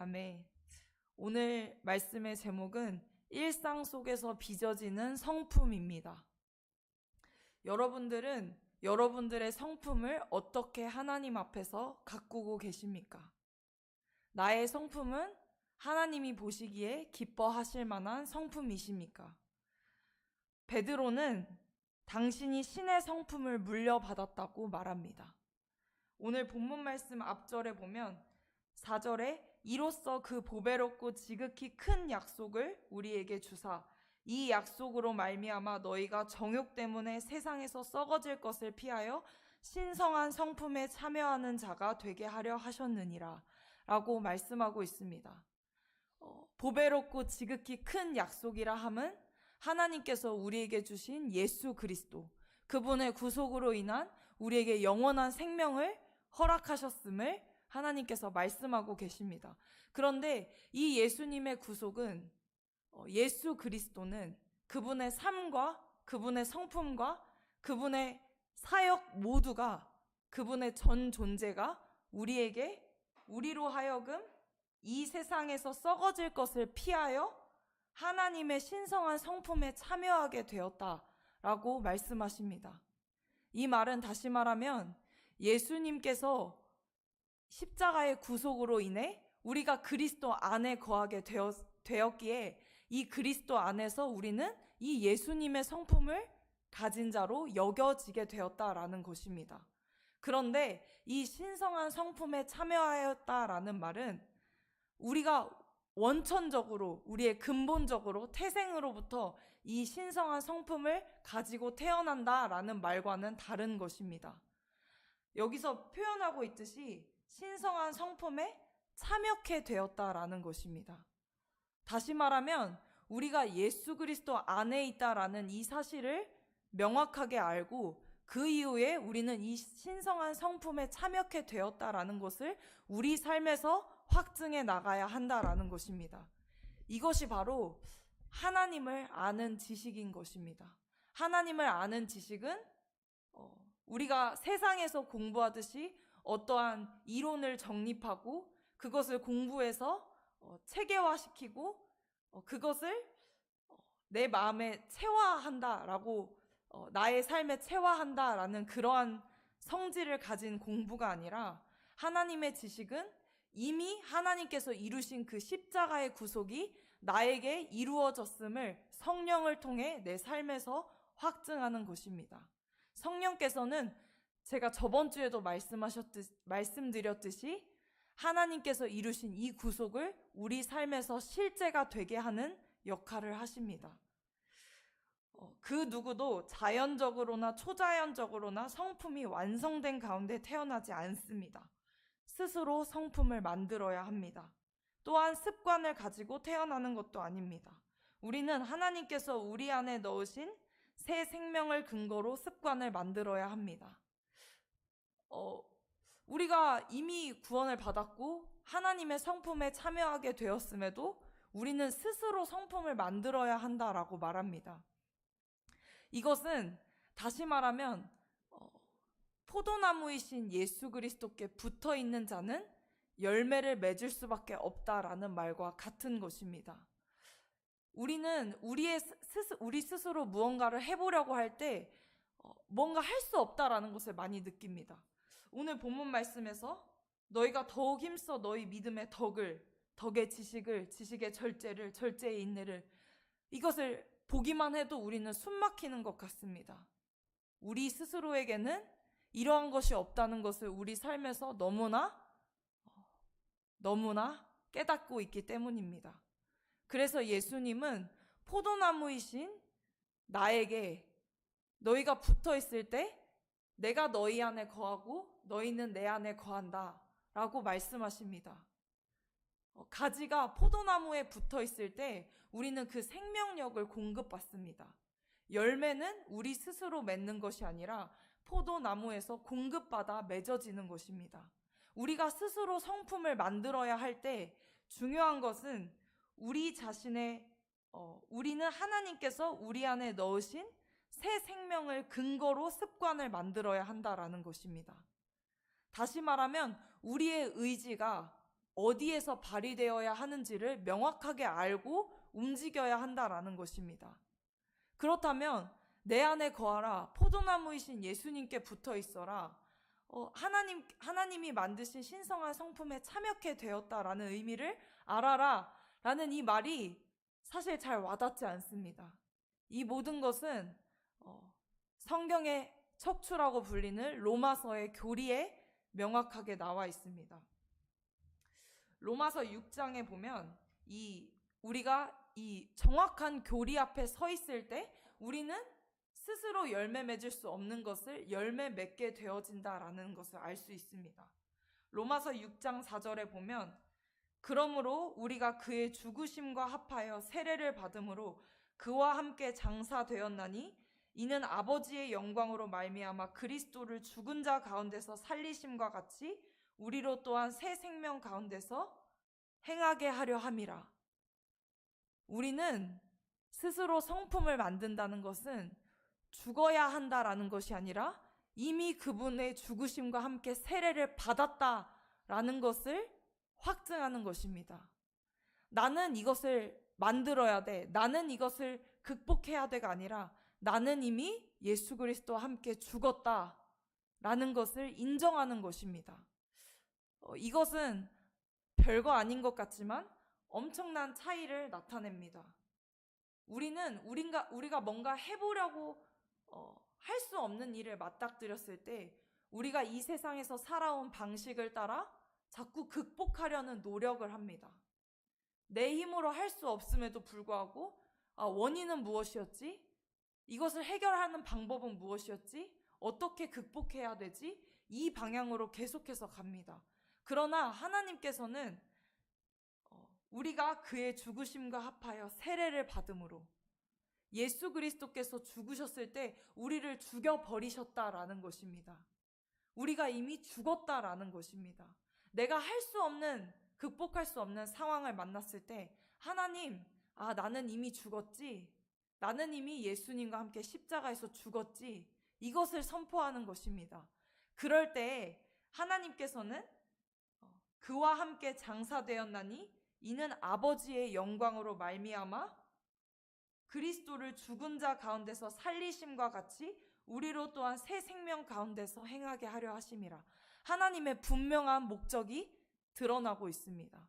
아멘. 오늘 말씀의 제목은 일상 속에서 빚어지는 성품입니다. 여러분들은 여러분들의 성품을 어떻게 하나님 앞에서 가꾸고 계십니까? 나의 성품은 하나님이 보시기에 기뻐하실 만한 성품이십니까? 베드로는 당신이 신의 성품을 물려받았다고 말합니다. 오늘 본문 말씀 앞절에 보면 4절에 이로써 그 보배롭고 지극히 큰 약속을 우리에게 주사 이 약속으로 말미암아 너희가 정욕 때문에 세상에서 썩어질 것을 피하여 신성한 성품에 참여하는 자가 되게 하려 하셨느니라 라고 말씀하고 있습니다. 보배롭고 지극히 큰 약속이라 함은 하나님께서 우리에게 주신 예수 그리스도, 그분의 구속으로 인한 우리에게 영원한 생명을 허락하셨음을 하나님께서 말씀하고 계십니다. 그런데 이 예수님의 구속은, 예수 그리스도는 그분의 삶과 그분의 성품과 그분의 사역 모두가, 그분의 전 존재가 우리로 하여금 이 세상에서 썩어질 것을 피하여 하나님의 신성한 성품에 참여하게 되었다라고 말씀하십니다. 이 말은 다시 말하면 예수님께서 십자가의 구속으로 인해 우리가 그리스도 안에 거하게 되었기에 이 그리스도 안에서 우리는 이 예수님의 성품을 가진 자로 여겨지게 되었다라는 것입니다. 그런데 이 신성한 성품에 참여하였다라는 말은 우리가 원천적으로, 우리의 근본적으로 태생으로부터 이 신성한 성품을 가지고 태어난다라는 말과는 다른 것입니다. 여기서 표현하고 있듯이 신성한 성품에 참여케 되었다라는 것입니다. 다시 말하면 우리가 예수 그리스도 안에 있다라는 이 사실을 명확하게 알고 그 이후에 우리는 이 신성한 성품에 참여케 되었다라는 것을 우리 삶에서 확증해 나가야 한다라는 것입니다. 이것이 바로 하나님을 아는 지식인 것입니다. 하나님을 아는 지식은 우리가 세상에서 공부하듯이 어떠한 이론을 정립하고 그것을 공부해서 체계화시키고 그것을 내 마음에 체화한다라고, 나의 삶에 체화한다라는 그러한 성질을 가진 공부가 아니라, 하나님의 지식은 이미 하나님께서 이루신 그 십자가의 구속이 나에게 이루어졌음을 성령을 통해 내 삶에서 확증하는 것입니다. 성령께서는 제가 저번 주에도 말씀드렸듯이 하나님께서 이루신 이 구속을 우리 삶에서 실제가 되게 하는 역할을 하십니다. 그 누구도 자연적으로나 초자연적으로나 성품이 완성된 가운데 태어나지 않습니다. 스스로 성품을 만들어야 합니다. 또한 습관을 가지고 태어나는 것도 아닙니다. 우리는 하나님께서 우리 안에 넣으신 새 생명을 근거로 습관을 만들어야 합니다. 우리가 이미 구원을 받았고 하나님의 성품에 참여하게 되었음에도 우리는 스스로 성품을 만들어야 한다라고 말합니다. 이것은 다시 말하면 포도나무이신 예수 그리스도께 붙어 있는 자는 열매를 맺을 수밖에 없다라는 말과 같은 것입니다. 우리는 우리 스스로 무언가를 해보려고 할 때 뭔가 할 수 없다라는 것을 많이 느낍니다. 오늘 본문 말씀에서 너희가 더욱 힘써 너희 믿음의 덕의 지식을, 지식의 절제를, 절제의 인내를, 이것을 보기만 해도 우리는 숨막히는 것 같습니다. 우리 스스로에게는 이러한 것이 없다는 것을 우리 삶에서 너무나 깨닫고 있기 때문입니다. 그래서 예수님은 포도나무이신 나에게 너희가 붙어 있을 때 내가 너희 안에 거하고 너희는 내 안에 거한다 라고 말씀하십니다. 가지가 포도나무에 붙어 있을 때 우리는 그 생명력을 공급받습니다. 열매는 우리 스스로 맺는 것이 아니라 포도나무에서 공급받아 맺어지는 것입니다. 우리가 스스로 성품을 만들어야 할 때 중요한 것은 우리 자신의 우리는 하나님께서 우리 안에 넣으신 새 생명을 근거로 습관을 만들어야 한다라는 것입니다. 다시 말하면 우리의 의지가 어디에서 발휘되어야 하는지를 명확하게 알고 움직여야 한다라는 것입니다. 그렇다면 내 안에 거하라, 포도나무이신 예수님께 붙어 있어라, 하나님이 만드신 신성한 성품에 참여케 되었다라는 의미를 알아라 라는 이 말이 사실 잘 와닿지 않습니다. 이 모든 것은 성경의 척추라고 불리는 로마서의 교리에 명확하게 나와 있습니다. 로마서 6장에 보면 우리가 이 정확한 교리 앞에 서 있을 때 우리는 스스로 열매 맺을 수 없는 것을 열매 맺게 되어진다라는 것을 알 수 있습니다. 로마서 6장 4절에 보면 그러므로 우리가 그의 죽으심과 합하여 세례를 받음으로 그와 함께 장사되었나니 이는 아버지의 영광으로 말미암아 그리스도를 죽은 자 가운데서 살리심과 같이 우리로 또한 새 생명 가운데서 행하게 하려 함이라. 우리는 스스로 성품을 만든다는 것은 죽어야 한다라는 것이 아니라 이미 그분의 죽으심과 함께 세례를 받았다라는 것을 확증하는 것입니다. 나는 이것을 만들어야 돼, 나는 이것을 극복해야 돼가 아니라 나는 이미 예수 그리스도와 함께 죽었다라는 것을 인정하는 것입니다. 이것은 별거 아닌 것 같지만 엄청난 차이를 나타냅니다. 우리가 뭔가 해보려고 할 수 없는 일을 맞닥뜨렸을 때 우리가 이 세상에서 살아온 방식을 따라 자꾸 극복하려는 노력을 합니다. 내 힘으로 할 수 없음에도 불구하고 원인은 무엇이었지? 이것을 해결하는 방법은 무엇이었지? 어떻게 극복해야 되지? 이 방향으로 계속해서 갑니다. 그러나 하나님께서는 우리가 그의 죽으심과 합하여 세례를 받음으로 예수 그리스도께서 죽으셨을 때 우리를 죽여버리셨다라는 것입니다. 우리가 이미 죽었다라는 것입니다. 내가 할 수 없는, 극복할 수 없는 상황을 만났을 때 하나님, 나는 이미 죽었지. 나는 이미 예수님과 함께 십자가에서 죽었지. 이것을 선포하는 것입니다. 그럴 때 하나님께서는 그와 함께 장사되었나니 이는 아버지의 영광으로 말미암아 그리스도를 죽은 자 가운데서 살리심과 같이 우리로 또한 새 생명 가운데서 행하게 하려 하심이라. 하나님의 분명한 목적이 드러나고 있습니다.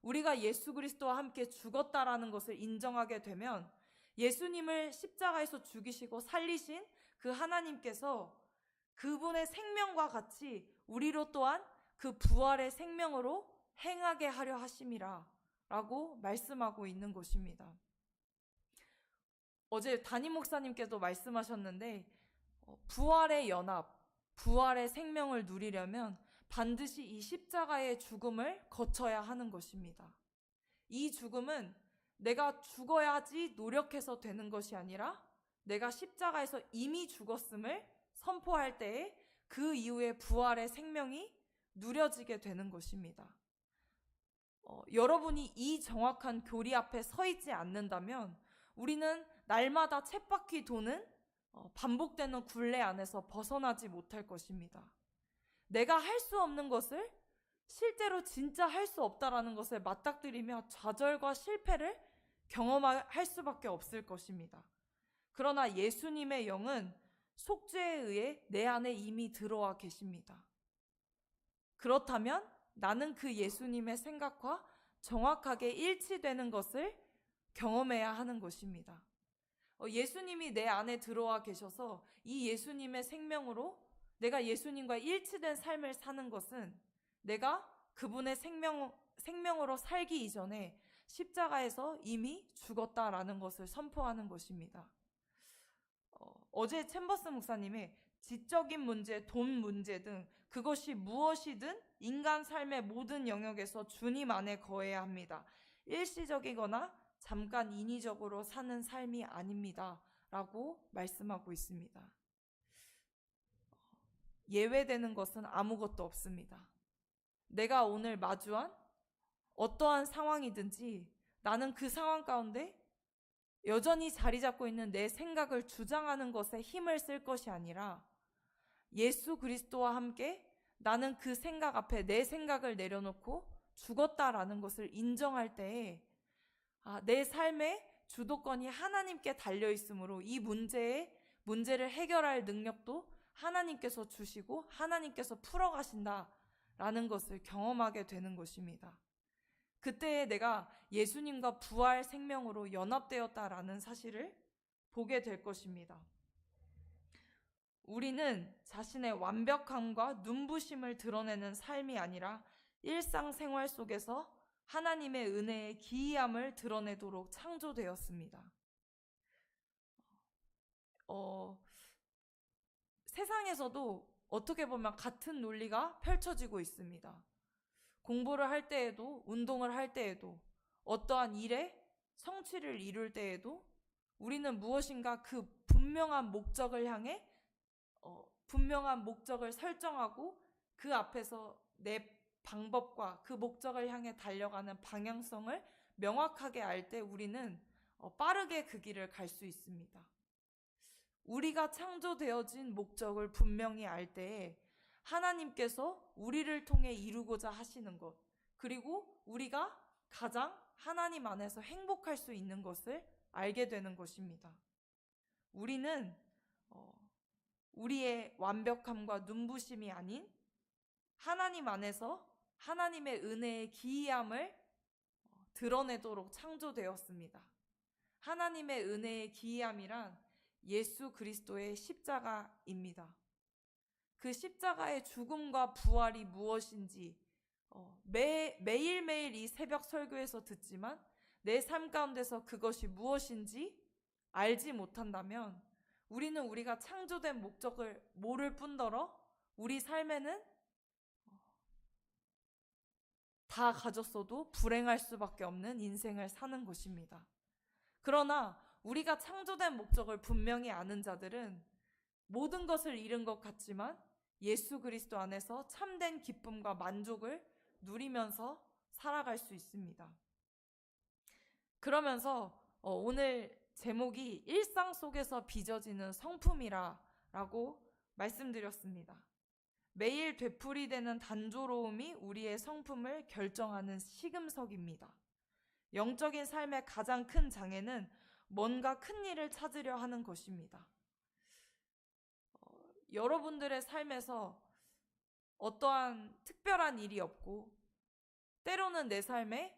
우리가 예수 그리스도와 함께 죽었다라는 것을 인정하게 되면 예수님을 십자가에서 죽이시고 살리신 그 하나님께서 그분의 생명과 같이 우리로 또한 그 부활의 생명으로 행하게 하려 하심이라 라고 말씀하고 있는 것입니다. 어제 담임 목사님께도 말씀하셨는데 부활의 연합, 부활의 생명을 누리려면 반드시 이 십자가의 죽음을 거쳐야 하는 것입니다. 이 죽음은 내가 죽어야지 노력해서 되는 것이 아니라 내가 십자가에서 이미 죽었음을 선포할 때에 그 이후에 부활의 생명이 누려지게 되는 것입니다. 여러분이 이 정확한 교리 앞에 서 있지 않는다면 우리는 날마다 쳇바퀴 도는 반복되는 굴레 안에서 벗어나지 못할 것입니다. 내가 할 수 없는 것을 실제로 진짜 할 수 없다라는 것을 맞닥뜨리며 좌절과 실패를 경험할 수밖에 없을 것입니다. 그러나 예수님의 영은 속죄에 의해 내 안에 이미 들어와 계십니다. 그렇다면 나는 그 예수님의 생각과 정확하게 일치되는 것을 경험해야 하는 것입니다. 예수님이 내 안에 들어와 계셔서 이 예수님의 생명으로 내가 예수님과 일치된 삶을 사는 것은 내가 그분의 생명으로 살기 이전에 십자가에서 이미 죽었다라는 것을 선포하는 것입니다. 어제 챔버스 목사님의 지적인 문제, 돈 문제 등 그것이 무엇이든 인간 삶의 모든 영역에서 주님 안에 거해야 합니다. 일시적이거나 잠깐 인위적으로 사는 삶이 아닙니다. 라고 말씀하고 있습니다. 예외되는 것은 아무것도 없습니다. 내가 오늘 마주한 어떠한 상황이든지 나는 그 상황 가운데 여전히 자리 잡고 있는 내 생각을 주장하는 것에 힘을 쓸 것이 아니라 예수 그리스도와 함께 나는 그 생각 앞에 내 생각을 내려놓고 죽었다라는 것을 인정할 때에 내 삶의 주도권이 하나님께 달려 있으므로 이 문제를 해결할 능력도 하나님께서 주시고 하나님께서 풀어가신다라는 것을 경험하게 되는 것입니다. 그때 내가 예수님과 부활 생명으로 연합되었다라는 사실을 보게 될 것입니다. 우리는 자신의 완벽함과 눈부심을 드러내는 삶이 아니라 일상생활 속에서 하나님의 은혜의 기이함을 드러내도록 창조되었습니다. 세상에서도 어떻게 보면 같은 논리가 펼쳐지고 있습니다. 공부를 할 때에도, 운동을 할 때에도, 어떠한 일에 성취를 이룰 때에도 우리는 무엇인가 그 분명한 목적을 향해 분명한 목적을 설정하고 그 앞에서 내 방법과 그 목적을 향해 달려가는 방향성을 명확하게 알 때 우리는 빠르게 그 길을 갈 수 있습니다. 우리가 창조되어진 목적을 분명히 알 때에 하나님께서 우리를 통해 이루고자 하시는 것, 그리고 우리가 가장 하나님 안에서 행복할 수 있는 것을 알게 되는 것입니다. 우리는 우리의 완벽함과 눈부심이 아닌 하나님 안에서 하나님의 은혜의 기이함을 드러내도록 창조되었습니다. 하나님의 은혜의 기이함이란 예수 그리스도의 십자가입니다. 그 십자가의 죽음과 부활이 무엇인지 매일매일 이 새벽 설교에서 듣지만 내 삶 가운데서 그것이 무엇인지 알지 못한다면 우리는 우리가 창조된 목적을 모를 뿐더러 우리 삶에는 다 가졌어도 불행할 수밖에 없는 인생을 사는 것입니다. 그러나 우리가 창조된 목적을 분명히 아는 자들은 모든 것을 잃은 것 같지만 예수 그리스도 안에서 참된 기쁨과 만족을 누리면서 살아갈 수 있습니다. 그러면서 오늘 제목이 일상 속에서 빚어지는 성품이라고 말씀드렸습니다. 매일 되풀이되는 단조로움이 우리의 성품을 결정하는 시금석입니다. 영적인 삶의 가장 큰 장애는 뭔가 큰 일을 찾으려 하는 것입니다. 여러분들의 삶에서 어떠한 특별한 일이 없고 때로는 내 삶에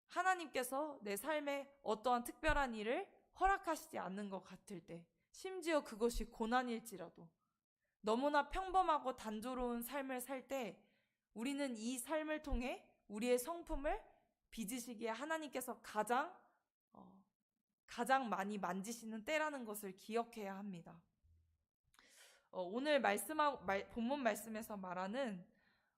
하나님께서 내 삶에 어떠한 특별한 일을 허락하시지 않는 것 같을 때, 심지어 그것이 고난일지라도 너무나 평범하고 단조로운 삶을 살 때 우리는 이 삶을 통해 우리의 성품을 빚으시기에 하나님께서 가장 많이 만지시는 때라는 것을 기억해야 합니다. 오늘 본문 말씀에서 말하는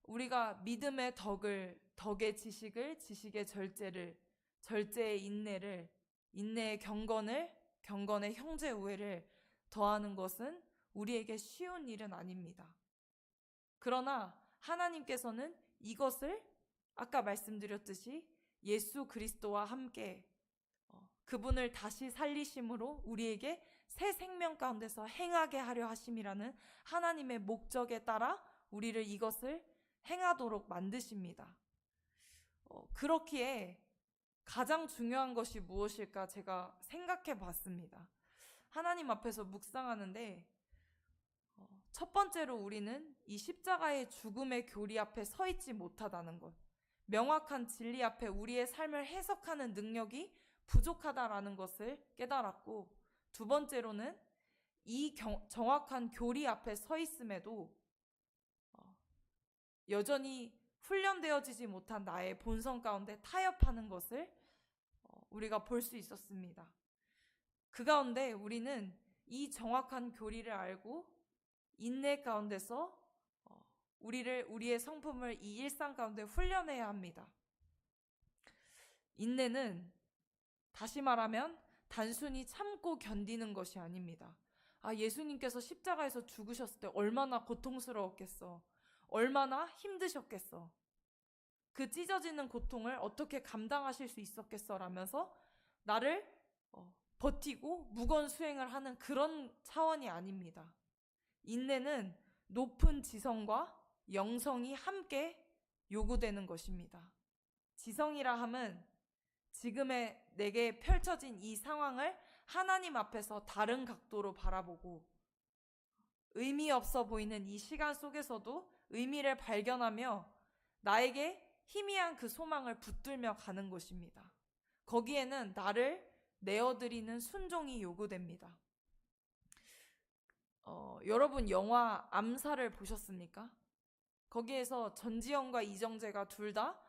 우리가 믿음의 덕의 지식을, 지식의 절제를, 절제의 인내를, 인내의 경건의 형제 우애를 더하는 것은 우리에게 쉬운 일은 아닙니다. 그러나 하나님께서는 이것을 아까 말씀드렸듯이 예수 그리스도와 함께 그분을 다시 살리심으로 우리에게 새 생명 가운데서 행하게 하려 하심이라는 하나님의 목적에 따라 우리를 이것을 행하도록 만드십니다. 그렇기에 가장 중요한 것이 무엇일까 제가 생각해 봤습니다. 하나님 앞에서 묵상하는데 첫 번째로 우리는 이 십자가의 죽음의 교리 앞에 서 있지 못하다는 것, 명확한 진리 앞에 우리의 삶을 해석하는 능력이 부족하다라는 것을 깨달았고, 두 번째로는 이 정확한 교리 앞에 서 있음에도 여전히 훈련되어지지 못한 나의 본성 가운데 타협하는 것을 우리가 볼 수 있었습니다. 그 가운데 우리는 이 정확한 교리를 알고 인내 가운데서 우리의 성품을 이 일상 가운데 훈련해야 합니다. 인내는 다시 말하면 단순히 참고 견디는 것이 아닙니다. 예수님께서 십자가에서 죽으셨을 때 얼마나 고통스러웠겠어. 얼마나 힘드셨겠어. 그 찢어지는 고통을 어떻게 감당하실 수 있었겠어 라면서 나를 버티고 무거운 수행을 하는 그런 차원이 아닙니다. 인내는 높은 지성과 영성이 함께 요구되는 것입니다. 지성이라 함은 지금의 내게 펼쳐진 이 상황을 하나님 앞에서 다른 각도로 바라보고 의미 없어 보이는 이 시간 속에서도 의미를 발견하며 나에게 희미한 그 소망을 붙들며 가는 것입니다. 거기에는 나를 내어드리는 순종이 요구됩니다. 여러분 영화 암살을 보셨습니까? 거기에서 전지현과 이정재가 둘 다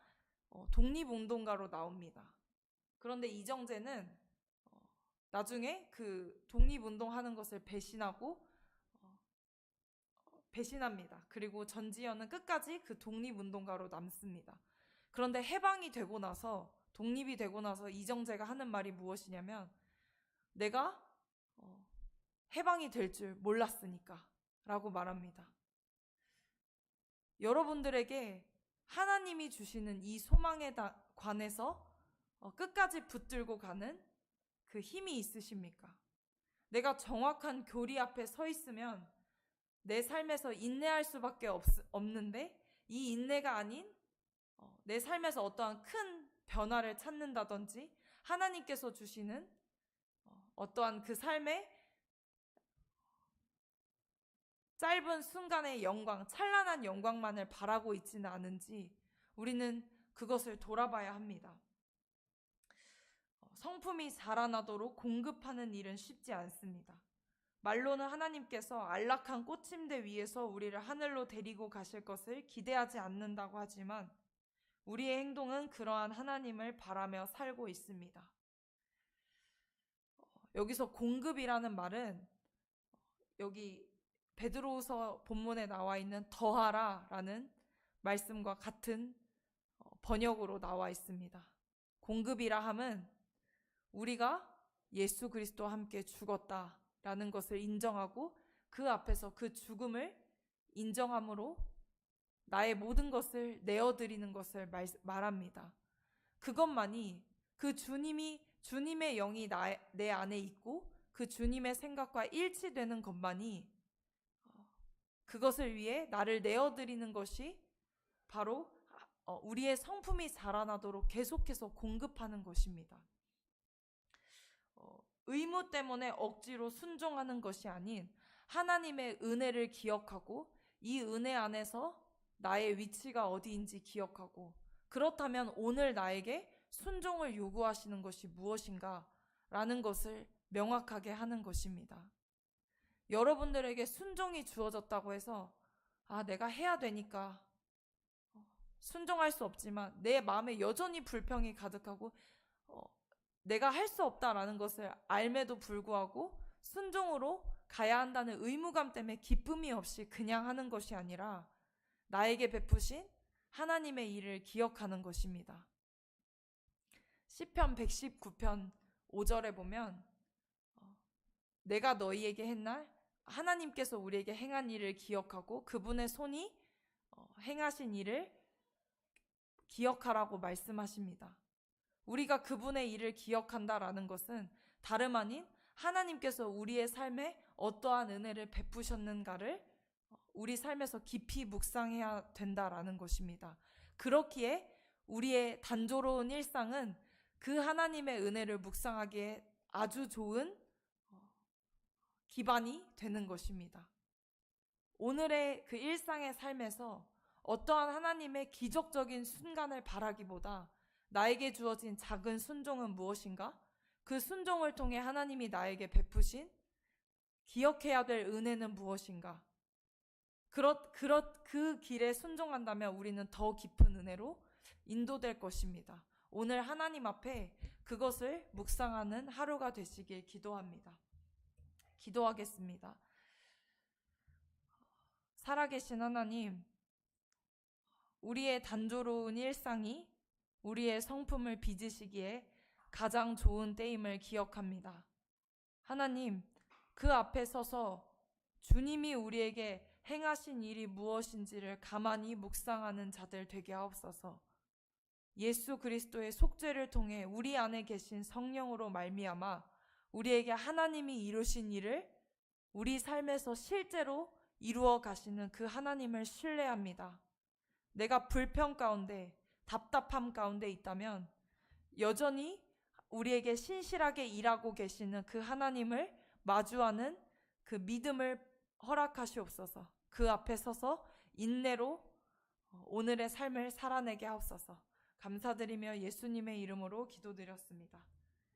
독립운동가로 나옵니다. 그런데 이정재는 나중에 그 독립운동하는 것을 배신합니다. 그리고 전지현은 끝까지 그 독립운동가로 남습니다. 그런데 해방이 되고 나서, 독립이 되고 나서 이정재가 하는 말이 무엇이냐면, 내가 해방이 될 줄 몰랐으니까 라고 말합니다. 여러분들에게 하나님이 주시는 이 소망에 관해서 끝까지 붙들고 가는 그 힘이 있으십니까? 내가 정확한 교리 앞에 서 있으면 내 삶에서 인내할 수밖에 없는데 이 인내가 아닌 내 삶에서 어떠한 큰 변화를 찾는다든지 하나님께서 주시는 어떠한 그 삶의 짧은 순간의 영광, 찬란한 영광만을 바라고 있지는 않은지 우리는 그것을 돌아봐야 합니다. 성품이 자라나도록 공급하는 일은 쉽지 않습니다. 말로는 하나님께서 안락한 꽃침대 위에서 우리를 하늘로 데리고 가실 것을 기대하지 않는다고 하지만 우리의 행동은 그러한 하나님을 바라며 살고 있습니다. 여기서 공급이라는 말은 여기 베드로후서 본문에 나와 있는 더하라라는 말씀과 같은 번역으로 나와 있습니다. 공급이라 함은 우리가 예수 그리스도와 함께 죽었다라는 것을 인정하고 그 앞에서 그 죽음을 인정함으로 나의 모든 것을 내어드리는 것을 말합니다. 그것만이 그 주님의 영이 내 안에 있고 그 주님의 생각과 일치되는 것만이 그것을 위해 나를 내어드리는 것이 바로 우리의 성품이 자라나도록 계속해서 공급하는 것입니다. 의무 때문에 억지로 순종하는 것이 아닌 하나님의 은혜를 기억하고 이 은혜 안에서 나의 위치가 어디인지 기억하고 그렇다면 오늘 나에게 순종을 요구하시는 것이 무엇인가 라는 것을 명확하게 하는 것입니다. 여러분들에게 순종이 주어졌다고 해서 내가 해야 되니까 순종할 수 없지만 내 마음에 여전히 불평이 가득하고 내가 할 수 없다라는 것을 알매도 불구하고 순종으로 가야 한다는 의무감 때문에 기쁨이 없이 그냥 하는 것이 아니라 나에게 베푸신 하나님의 일을 기억하는 것입니다. 시편 119편 5절에 보면 내가 너희에게 했날 하나님께서 우리에게 행한 일을 기억하고 그분의 손이 행하신 일을 기억하라고 말씀하십니다. 우리가 그분의 일을 기억한다라는 것은 다름 아닌 하나님께서 우리의 삶에 어떠한 은혜를 베푸셨는가를 우리 삶에서 깊이 묵상해야 된다라는 것입니다. 그렇기에 우리의 단조로운 일상은 그 하나님의 은혜를 묵상하기에 아주 좋은 기반이 되는 것입니다. 오늘의 그 일상의 삶에서 어떠한 하나님의 기적적인 순간을 바라기보다 나에게 주어진 작은 순종은 무엇인가? 그 순종을 통해 하나님이 나에게 베푸신 기억해야 될 은혜는 무엇인가? 그 길에 순종한다면 우리는 더 깊은 은혜로 인도될 것입니다. 오늘 하나님 앞에 그것을 묵상하는 하루가 되시길 기도합니다. 기도하겠습니다. 살아계신 하나님, 우리의 단조로운 일상이 우리의 성품을 빚으시기에 가장 좋은 때임을 기억합니다. 하나님, 그 앞에 서서 주님이 우리에게 행하신 일이 무엇인지를 가만히 묵상하는 자들 되게 하옵소서. 예수 그리스도의 속죄를 통해 우리 안에 계신 성령으로 말미암아 우리에게 하나님이 이루신 일을 우리 삶에서 실제로 이루어 가시는 그 하나님을 신뢰합니다. 내가 불평 가운데 답답함 가운데 있다면 여전히 우리에게 신실하게 일하고 계시는 그 하나님을 마주하는 그 믿음을 허락하시옵소서. 그 앞에 서서 인내로 오늘의 삶을 살아내게 하옵소서. 감사드리며 예수님의 이름으로 기도드렸습니다.